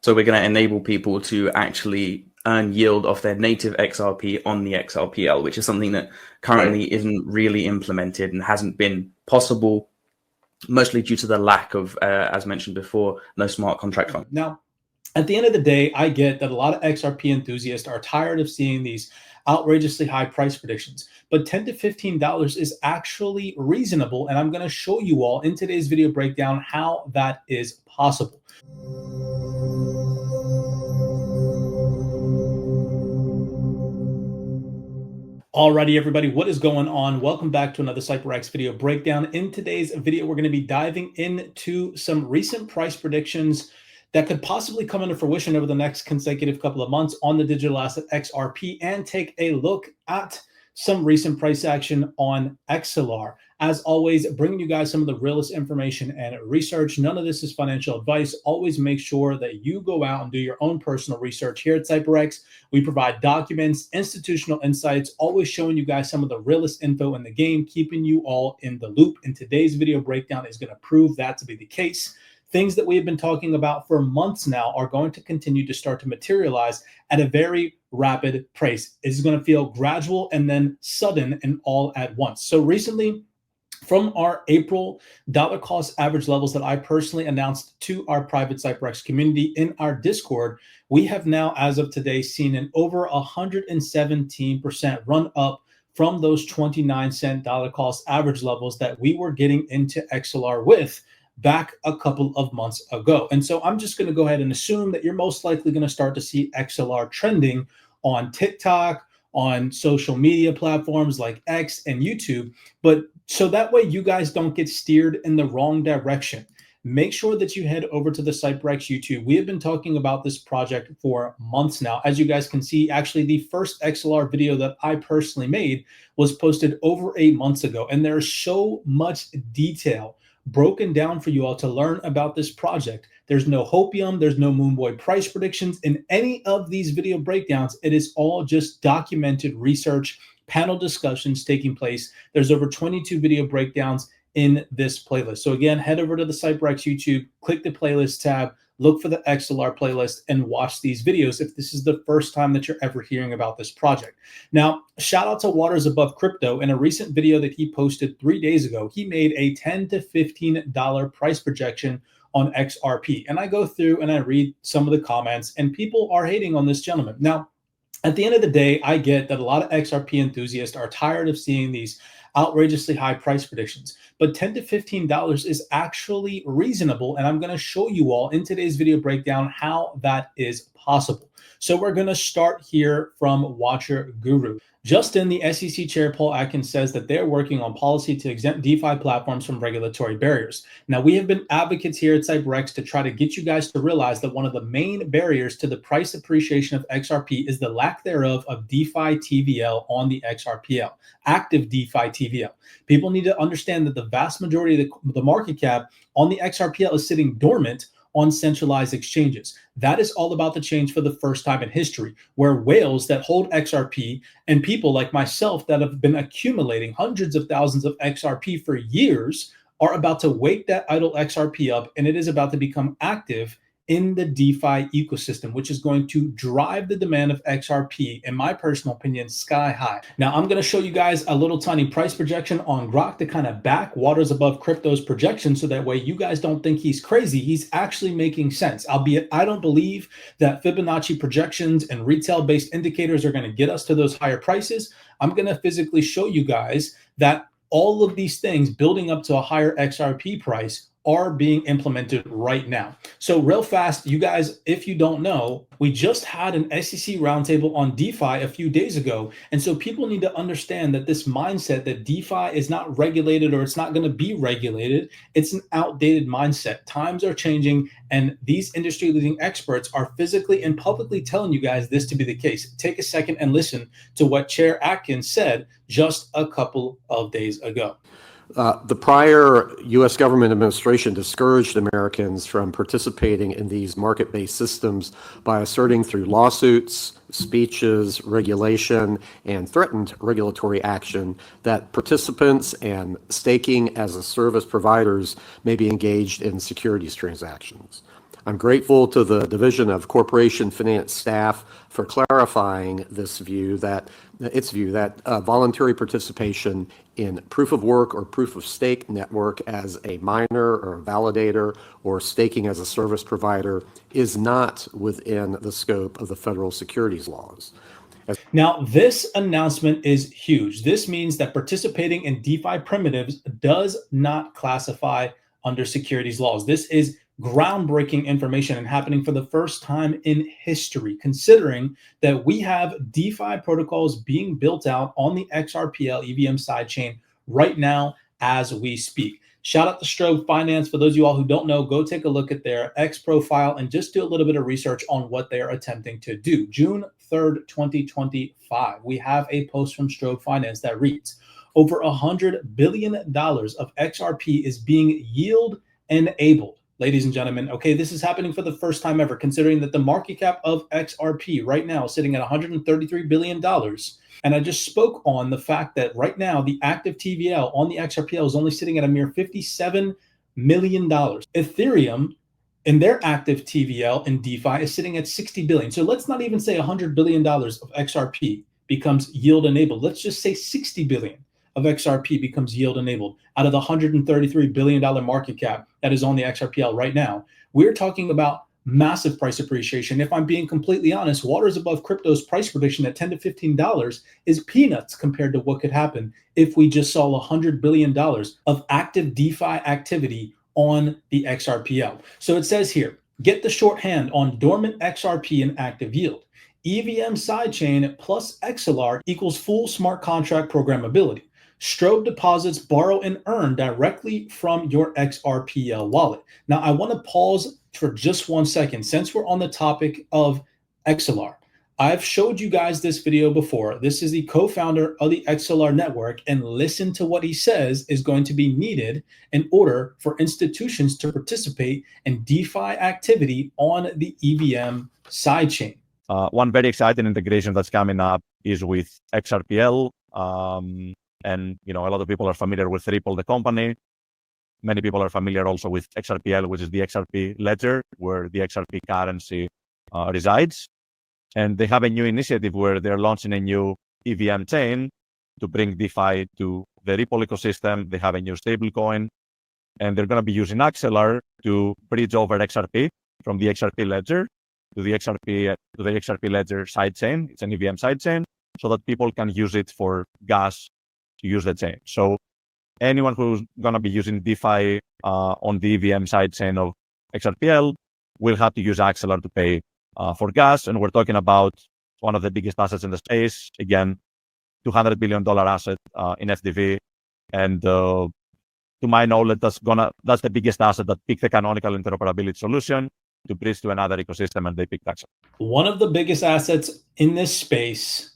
So we're going to enable people to actually earn yield off their native XRP on the XRPL, which is something that currently isn't really implemented and hasn't been possible, mostly due to the lack of, as mentioned before, no smart contract fund. Now, at the end of the day, I get that a lot of XRP enthusiasts are tired of seeing these outrageously high price predictions, but $10 to $15 is actually reasonable. And I'm going to show you all in today's video breakdown how that is possible. Alrighty, everybody, what is going on? Welcome back to another CYPRX video breakdown. In today's video, we're going to be diving into some recent price predictions that could possibly come into fruition over the next consecutive couple of months on the digital asset XRP, and take a look at some recent price action on Axelar. As always, bringing you guys some of the realest information and research. None of this is financial advice. Always make sure that you go out and do your own personal research. Here at CYPRX, we provide documents, institutional insights, always showing you guys some of the realest info in the game, keeping you all in the loop. And today's video breakdown is going to prove that to be the case. Things that we have been talking about for months now are going to continue to start to materialize at a very rapid pace. It's going to feel gradual and then sudden and all at once. So recently, from our April dollar cost average levels that I personally announced to our private CYPRX community in our Discord, we have now, as of today, seen an over 117% run up from those 29-cent dollar cost average levels that we were getting into Axelar with back a couple of months ago. And so I'm just going to go ahead and assume that you're most likely going to start to see Axelar trending on TikTok, on social media platforms like X and YouTube. But so that way you guys don't get steered in the wrong direction, make sure that you head over to the CYPRX YouTube. We have been talking about this project for months now. As you guys can see, actually the first Axelar video that I personally made was posted over 8 months ago. And there's so much detail broken down for you all to learn about this project. There's no hopium, there's no Moonboy price predictions in any of these video breakdowns. It is all just documented research, panel discussions taking place. There's over 22 video breakdowns in this playlist. So again, head over to the CYPRX YouTube, click the playlist tab, look for the Axelar playlist, and watch these videos if this is the first time that you're ever hearing about this project. Now, shout out to Waters Above Crypto. In a recent video that he posted 3 days ago, he made a $10 to $15 price projection on XRP. And I go through and I read some of the comments, and people are hating on this gentleman. Now, at the end of the day, I get that a lot of XRP enthusiasts are tired of seeing these outrageously high price predictions, but $10 to $15 is actually reasonable. And I'm going to show you all in today's video breakdown how that is possible. So we're going to start here from Watcher Guru. Just in, the SEC Chair Paul Atkins says that they're working on policy to exempt DeFi platforms from regulatory barriers. Now, we have been advocates here at CYPRX to try to get you guys to realize that one of the main barriers to the price appreciation of XRP is the lack thereof of DeFi TVL on the XRPL, active DeFi TVL. People need to understand that the vast majority of the market cap on the XRPL is sitting dormant on centralized exchanges. That is all about to change for the first time in history, where whales that hold XRP and people like myself that have been accumulating hundreds of thousands of XRP for years are about to wake that idle XRP up, and it is about to become active in the DeFi ecosystem, which is going to drive the demand of XRP, in my personal opinion, sky high. Now, I'm going to show you guys a little tiny price projection on Grok to kind of back Waters Above Crypto's projection, so that way you guys don't think he's crazy. He's actually making sense, albeit I don't believe that Fibonacci projections and retail-based indicators are going to get us to those higher prices. I'm going to physically show you guys that all of these things building up to a higher XRP price are being implemented right now. So real fast, you guys, if you don't know, we just had an SEC roundtable on DeFi a few days ago. And so people need to understand that this mindset that DeFi is not regulated or it's not going to be regulated, it's an outdated mindset. Times are changing, and these industry leading experts are physically and publicly telling you guys this to be the case. Take a second and listen to what Chair Atkins said just a couple of days ago. The prior U.S. government administration discouraged Americans from participating in these market-based systems by asserting through lawsuits, speeches, regulation, and threatened regulatory action that participants and staking as a service providers may be engaged in securities transactions. I'm grateful to the Division of Corporation Finance staff for clarifying its view that voluntary participation in proof of work or proof of stake network as a miner or a validator or staking as a service provider is not within the scope of the federal securities laws. Now, this announcement is huge. This means that participating in DeFi primitives does not classify under securities laws. This is groundbreaking information and happening for the first time in history, considering that we have DeFi protocols being built out on the XRPL EVM sidechain right now as we speak. Shout out to Strobe Finance. For those of you all who don't know, go take a look at their X profile and just do a little bit of research on what they are attempting to do. June 3rd, 2025, we have a post from Strobe Finance that reads, over $100 billion of XRP is being yield enabled. Ladies and gentlemen, okay, this is happening for the first time ever, considering that the market cap of XRP right now is sitting at $133 billion. And I just spoke on the fact that right now, the active TVL on the XRPL is only sitting at a mere $57 million. Ethereum, in their active TVL in DeFi, is sitting at $60 billion. So let's not even say $100 billion of XRP becomes yield enabled. Let's just say $60 billion of XRP becomes yield enabled out of the $133 billion market cap that is on the XRPL right now. We're talking about massive price appreciation. If I'm being completely honest, waters above crypto's price prediction at $10 to $15 is peanuts compared to what could happen if we just saw $100 billion of active DeFi activity on the XRPL. So it says here, get the shorthand on dormant XRP and active yield. EVM sidechain plus Axelar equals full smart contract programmability. Strobe deposits borrow and earn directly from your XRPL wallet. Now, I want to pause for just 1 second. Since we're on the topic of Axelar, I've showed you guys this video before. This is the co-founder of the Axelar network, and listen to what he says is going to be needed in order for institutions to participate in DeFi activity on the EVM sidechain. One very exciting integration that's coming up is with XRPL. And, a lot of people are familiar with Ripple, the company. Many people are familiar also with XRPL, which is the XRP ledger, where the XRP currency resides. And they have a new initiative where they're launching a new EVM chain to bring DeFi to the Ripple ecosystem. They have a new stablecoin, and they're going to be using Axelar to bridge over XRP from the XRP ledger to the XRP ledger sidechain. It's an EVM sidechain, so that people can use it for gas to use the chain. So anyone who's going to be using DeFi on the EVM sidechain of XRPL will have to use Axelar to pay for gas. And we're talking about one of the biggest assets in the space. Again, $200 billion asset in FDV. And to my knowledge, that's the biggest asset that picked the canonical interoperability solution to bridge to another ecosystem, and they picked Axelar. One of the biggest assets in this space,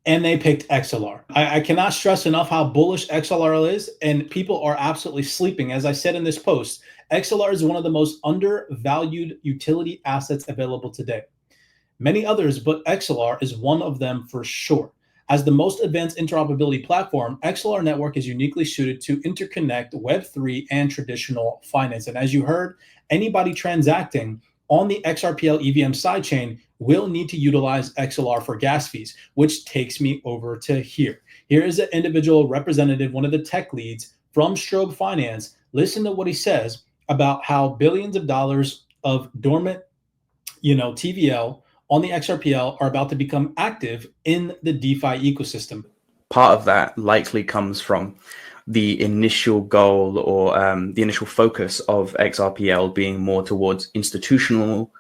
and they picked Axelar. I cannot stress enough how bullish Axelar is, and people are absolutely sleeping. As I said in this post, Axelar is one of the most undervalued utility assets available today. Many others, but Axelar is one of them for sure. As the most advanced interoperability platform, Axelar Network is uniquely suited to interconnect Web3 and traditional finance. And as you heard, anybody transacting on the XRPL EVM sidechain will need to utilize Axelar for gas fees, which takes me over to here. Here is an individual representative, one of the tech leads from Strobe Finance. Listen to what he says about how billions of dollars of dormant, TVL on the XRPL are about to become active in the DeFi ecosystem. Part of that likely comes from the initial goal or the initial focus of XRPL being more towards institutional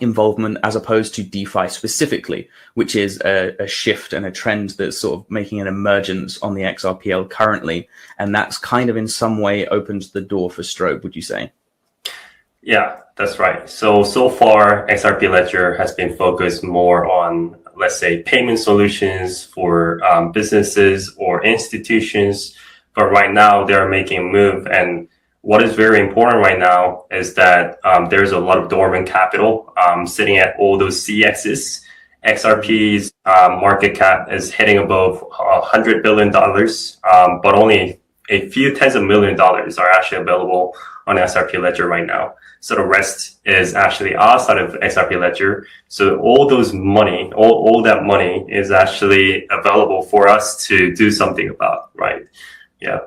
involvement as opposed to DeFi specifically, which is a shift and a trend that's sort of making an emergence on the XRPL currently. And that's kind of in some way opens the door for Strobe, would you say? Yeah, that's right. So far, XRP Ledger has been focused more on, let's say, payment solutions for businesses or institutions. But right now, they're making a move. And what is very important right now is that there's a lot of dormant capital sitting at all those CXs. XRP's market cap is hitting above $100 billion, but only a few tens of $1 million are actually available on XRP Ledger right now. So the rest is actually outside of XRP ledger. So all those money, all that money is actually available for us to do something about, right? Yeah.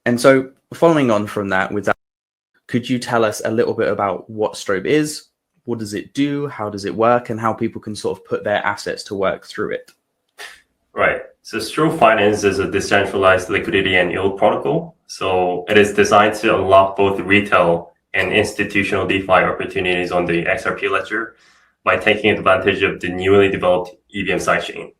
And so following on from that, with that, could you tell us a little bit about what Strobe is? What does it do? How does it work? And how people can sort of put their assets to work through it? Right. So Strobe Finance is a decentralized liquidity and yield protocol. So it is designed to unlock both retail and institutional DeFi opportunities on the XRP ledger by taking advantage of the newly developed EVM sidechain.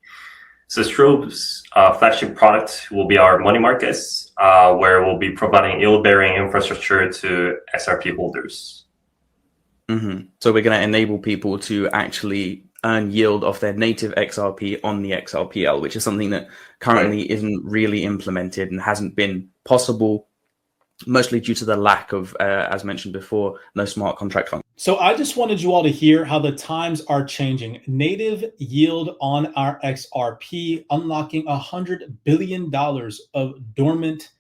So Strobe's flagship product will be our money markets, where we'll be providing yield-bearing infrastructure to XRP holders. So we're going to enable people to actually earn yield off their native XRP on the XRPL, which is something that currently isn't really implemented and hasn't been possible, mostly due to the lack of, as mentioned before, no smart contract function. So I just wanted you all to hear how the times are changing. Native yield on our XRP, unlocking $100 billion of dormant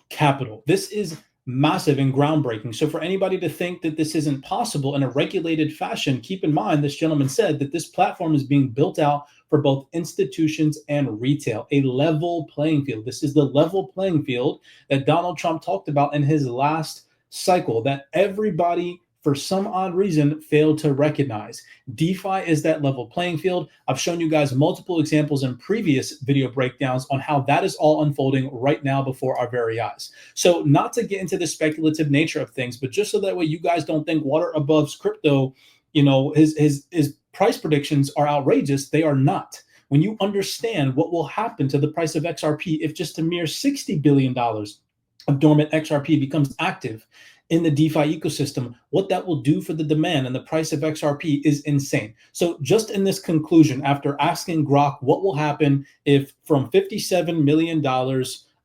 capital. This is massive and groundbreaking. So for anybody to think that this isn't possible in a regulated fashion, keep in mind, this gentleman said that this platform is being built out for both institutions and retail, a level playing field. This is the level playing field that Donald Trump talked about in his last cycle, that everybody, for some odd reason, failed to recognize. DeFi is that level playing field. I've shown you guys multiple examples in previous video breakdowns on how that is all unfolding right now before our very eyes. So not to get into the speculative nature of things, but just so that way you guys don't think water above crypto, you know, his price predictions are outrageous. They are not. When you understand what will happen to the price of XRP if just a mere $60 billion of dormant XRP becomes active in the DeFi ecosystem, what that will do for the demand and the price of XRP is insane. So just in this conclusion, after asking Grok what will happen if from $57 million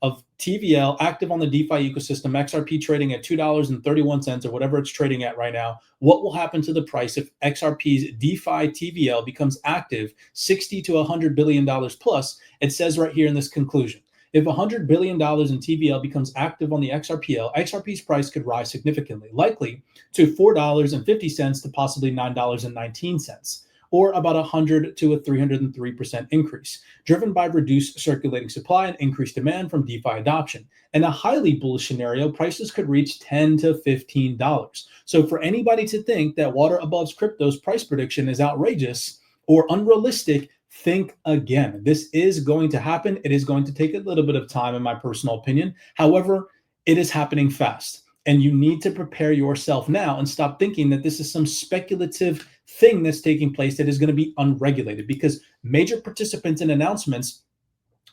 of TVL active on the DeFi ecosystem, XRP trading at $2.31 or whatever it's trading at right now, what will happen to the price if XRP's DeFi TVL becomes active, $60 to $100 billion plus? It says right here in this conclusion, if $100 billion in TVL becomes active on the XRPL, XRP's price could rise significantly, likely to $4.50 to possibly $9.19, or about 100 to a 303% increase, driven by reduced circulating supply and increased demand from DeFi adoption. In a highly bullish scenario, prices could reach $10 to $15. So for anybody to think that water above crypto's price prediction is outrageous or unrealistic, think again. This is going to happen. It is going to take a little bit of time, in my personal opinion. However, it is happening fast, and you need to prepare yourself now and stop thinking that this is some speculative thing that's taking place that is going to be unregulated, because major participants and announcements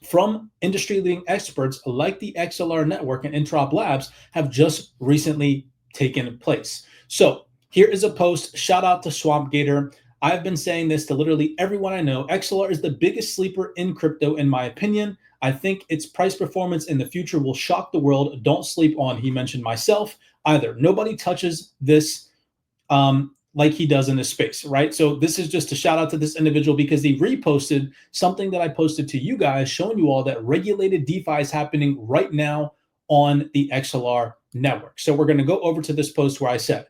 from industry-leading experts like the Axelar network and Introp Labs have just recently taken place. So here is a post. Shout out to Swamp Gator. I've been saying this to literally everyone I know. Axelar is the biggest sleeper in crypto, in my opinion. I think its price performance in the future will shock the world. Don't sleep on, he mentioned, myself either. Nobody touches this like he does in this space, right? So this is just a shout out to this individual because he reposted something that I posted to you guys, showing you all that regulated DeFi is happening right now on the Axelar network. So we're going to go over to this post where I said,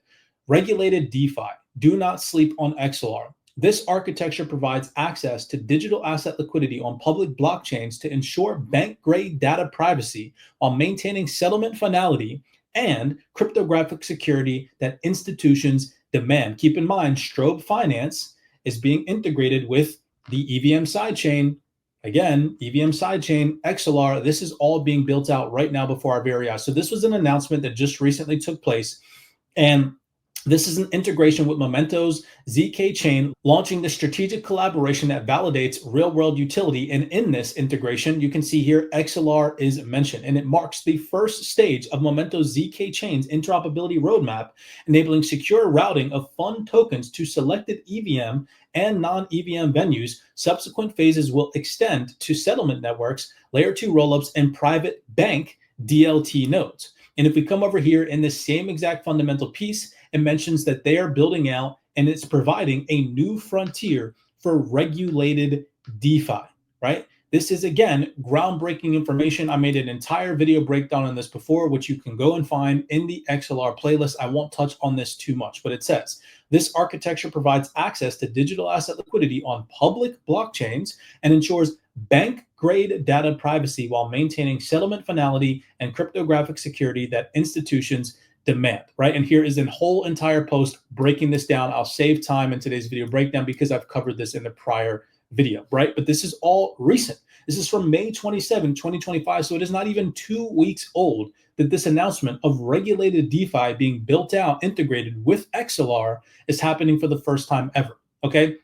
regulated DeFi. Do not sleep on Axelar. This architecture provides access to digital asset liquidity on public blockchains to ensure bank-grade data privacy while maintaining settlement finality and cryptographic security that institutions demand. Keep in mind, Strobe Finance is being integrated with the EVM sidechain. Again, EVM sidechain, Axelar, this is all being built out right now before our very eyes. So this was an announcement that just recently took place, and this is an integration with Momento's ZK chain, launching the strategic collaboration that validates real-world utility. And in this integration, you can see here Axelar is mentioned, and it marks the first stage of Momento's ZK chain's interoperability roadmap, enabling secure routing of fund tokens to selected EVM and non-EVM venues. Subsequent phases will extend to settlement networks, layer 2 rollups, and private bank DLT nodes. And if we come over here in the same exact fundamental piece, it mentions that they are building out and it's providing a new frontier for regulated DeFi, right? This is, again, groundbreaking information. I made an entire video breakdown on this before, which you can go and find in the XLR playlist. I won't touch on this too much, but it says, this architecture provides access to digital asset liquidity on public blockchains and ensures bank-grade data privacy while maintaining settlement finality and cryptographic security that institutions demand, right? And here is a whole entire post breaking this down. I'll save time in today's video breakdown because I've covered this in the prior video, right? But this is all recent. This is from May 27, 2025. So it is not even 2 weeks old that this announcement of regulated DeFi being built out, integrated with XLR is happening for the first time ever, okay?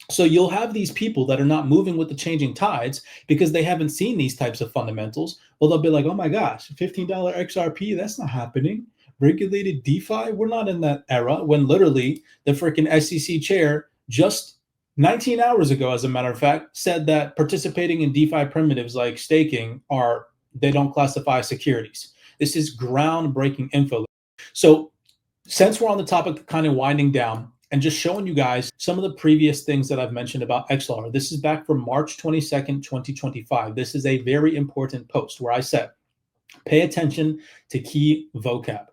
So you'll have these people that are not moving with the changing tides because they haven't seen these types of fundamentals. Well, they'll be like, oh my gosh, $15 XRP, that's not happening. Regulated DeFi, we're not in that era, when literally the freaking SEC chair just 19 hours ago, as a matter of fact, said that participating in DeFi primitives like staking they don't classify securities. This is groundbreaking info. So since we're on the topic of kind of winding down and just showing you guys some of the previous things that I've mentioned about XLR, this is back from March 22nd, 2025. This is a very important post where I said, pay attention to key vocab.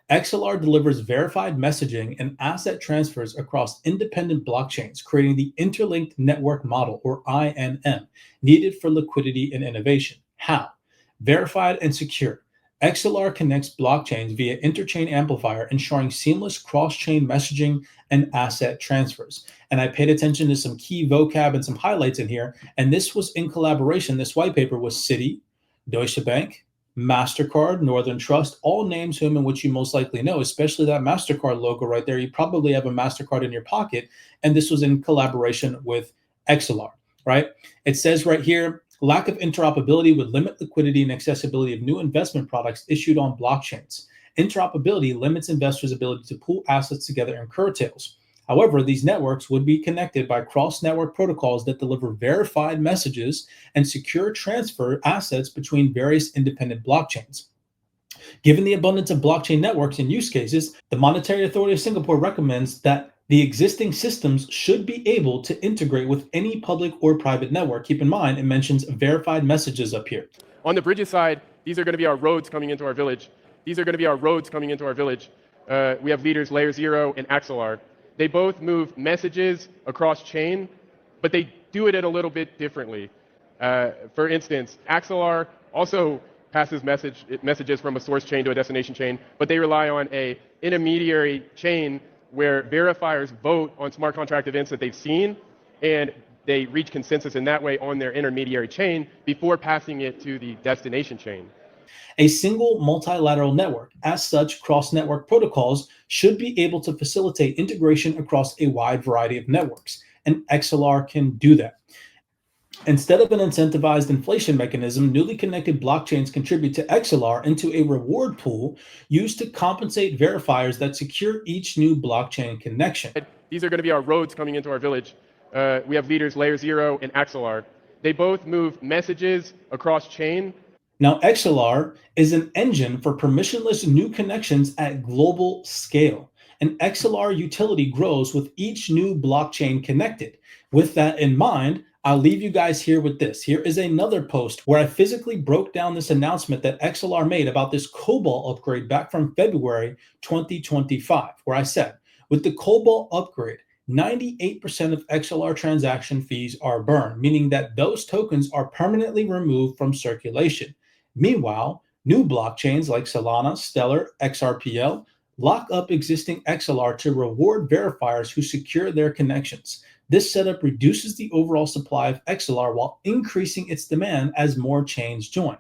XLR delivers verified messaging and asset transfers across independent blockchains, creating the interlinked network model, or INM, needed for liquidity and innovation. How? Verified and secure. XLR connects blockchains via interchain amplifier, ensuring seamless cross-chain messaging and asset transfers. And I paid attention to some key vocab and some highlights in here. And this was in collaboration. This white paper was Citi, Deutsche Bank, MasterCard, Northern Trust, all names whom and which you most likely know, especially that MasterCard logo right there. You probably have a MasterCard in your pocket. And this was in collaboration with XLR, right? It says right here, lack of interoperability would limit liquidity and accessibility of new investment products issued on blockchains. Interoperability limits investors' ability to pool assets together and curtails. However, these networks would be connected by cross-network protocols that deliver verified messages and secure transfer assets between various independent blockchains. Given the abundance of blockchain networks and use cases, the Monetary Authority of Singapore recommends that the existing systems should be able to integrate with any public or private network. Keep in mind, it mentions verified messages up here. On the bridges side, these are going to be our roads coming into our village. We have leaders Layer 0 and Axelar. They both move messages across chain, but they do it a little bit differently. For instance, Axelar also passes messages from a source chain to a destination chain, but they rely on an intermediary chain where verifiers vote on smart contract events that they've seen, and they reach consensus in that way on their intermediary chain before passing it to the destination chain. A single multilateral network. As such, cross-network protocols should be able to facilitate integration across a wide variety of networks, and XLR can do that. Instead of an incentivized inflation mechanism, newly connected blockchains contribute to XLR into a reward pool used to compensate verifiers that secure each new blockchain connection. These are going to be our roads coming into our village. We have leaders Layer 0 and Axelar. They both move messages across chain. Now, XLR is an engine for permissionless new connections at global scale. An XLR utility grows with each new blockchain connected. With that in mind, I'll leave you guys here with this. Here is another post where I physically broke down this announcement that XLR made about this Cobalt upgrade back from February 2025, where I said, with the Cobalt upgrade, 98% of XLR transaction fees are burned, meaning that those tokens are permanently removed from circulation. Meanwhile, new blockchains like Solana, Stellar, XRPL lock up existing XLR to reward verifiers who secure their connections. This setup reduces the overall supply of XLR while increasing its demand as more chains join.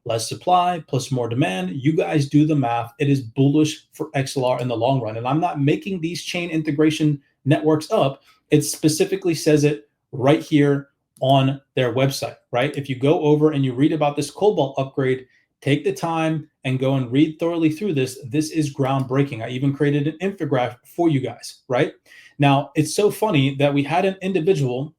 Less supply plus more demand, you guys do the math. It is bullish for XLR in the long run. And I'm not making these chain integration networks up. It specifically says it right here on their website, right? If you go over and you read about this Cobalt upgrade, take the time and go and read thoroughly through this. This is groundbreaking. I even created an infographic for you guys, right? Now, it's so funny that we had an individual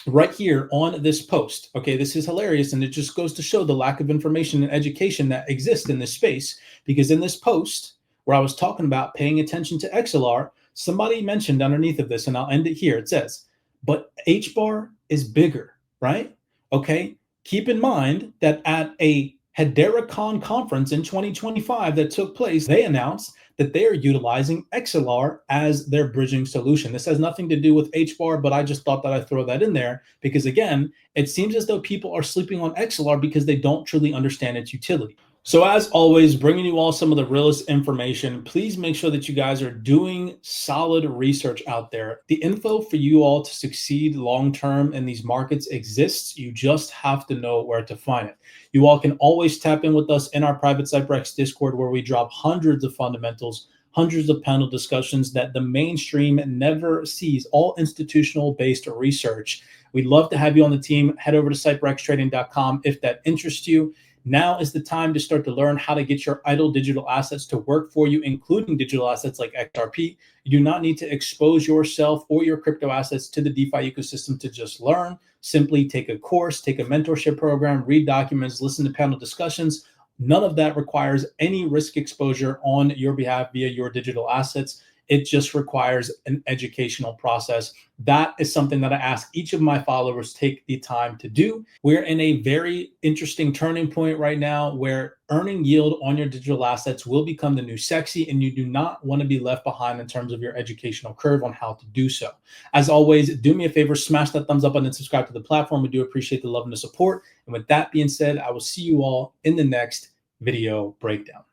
right here on this post. Okay, this is hilarious, and it just goes to show the lack of information and education that exists in this space, because in this post where I was talking about paying attention to XLR, somebody mentioned underneath of this, and I'll end it here. It says, but HBAR is bigger, right? Okay, keep in mind that at a HederaCon conference in 2025 that took place, they announced that they are utilizing Axelar as their bridging solution. This has nothing to do with HBAR, but I just thought that I'd throw that in there because, again, it seems as though people are sleeping on Axelar because they don't truly understand its utility. So as always, bringing you all some of the realest information. Please make sure that you guys are doing solid research out there. The info for you all to succeed long-term in these markets exists. You just have to know where to find it. You all can always tap in with us in our private CYPRX Discord, where we drop hundreds of fundamentals, hundreds of panel discussions that the mainstream never sees, all institutional-based research. We'd love to have you on the team. Head over to CYPRXtrading.com if that interests you. Now is the time to start to learn how to get your idle digital assets to work for you, including digital assets like XRP. You do not need to expose yourself or your crypto assets to the DeFi ecosystem to just learn. Simply take a course, take a mentorship program, read documents, listen to panel discussions. None of that requires any risk exposure on your behalf via your digital assets. It just requires an educational process. That is something that I ask each of my followers take the time to do. We're in a very interesting turning point right now where earning yield on your digital assets will become the new sexy, and you do not want to be left behind in terms of your educational curve on how to do so. As always, do me a favor, smash that thumbs up button and subscribe to the platform. We do appreciate the love and the support. And with that being said, I will see you all in the next video breakdown.